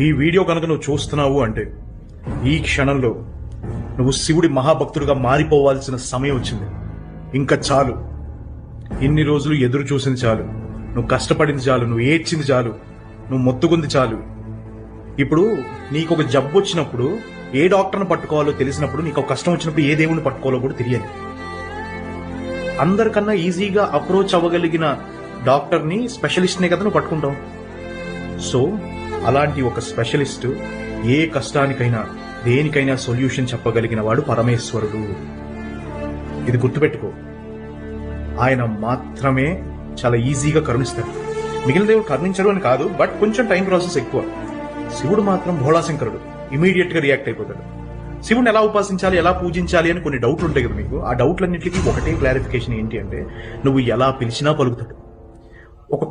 ఈ వీడియో కనుక నువ్వు చూస్తున్నావు అంటే ఈ క్షణంలో నువ్వు శివుడి మహాభక్తుడిగా మారిపోవాల్సిన సమయం వచ్చింది. ఇంకా చాలు. ఇన్ని రోజులు ఎదురు చూసింది చాలు, నువ్వు కష్టపడింది చాలు, నువ్వు ఏడ్చింది చాలు, నువ్వు మొత్తుకుంది చాలు. ఇప్పుడు నీకు ఒక జబ్బు వచ్చినప్పుడు ఏ డాక్టర్ని పట్టుకోవాలో తెలిసినప్పుడు, నీకు ఒక కష్టం వచ్చినప్పుడు ఏ దేవుడిని పట్టుకోవాలో కూడా తెలియాలి. అందరికన్నా ఈజీగా అప్రోచ్ అవ్వగలిగిన డాక్టర్ని, స్పెషలిస్ట్నే కదా నువ్వు పట్టుకుంటావు. సో అలాంటి ఒక స్పెషలిస్ట్ ఏ కష్టానికైనా దేనికైనా సొల్యూషన్ చెప్పగలిగిన వాడు పరమేశ్వరుడు. ఇది గుర్తుపెట్టుకో. ఆయన మాత్రమే చాలా ఈజీగా కరుణిస్తాడు. మిగిలిన దేవుడు కరుణించడు అని కాదు, బట్ కొంచెం టైం ప్రాసెస్ ఎక్కువ. శివుడు మాత్రం భోళాశంకరుడు, ఇమీడియట్ గా రియాక్ట్ అయిపోతాడు. శివుడిని ఎలా ఉపాసించాలి, ఎలా పూజించాలి అని కొన్ని డౌట్లు ఉంటాయి కదా మీకు. ఆ డౌట్లన్నింటికి ఒకటే క్లారిఫికేషన్ ఏంటి అంటే, నువ్వు ఎలా పిలిచినా పలుకుతాడు. ఒక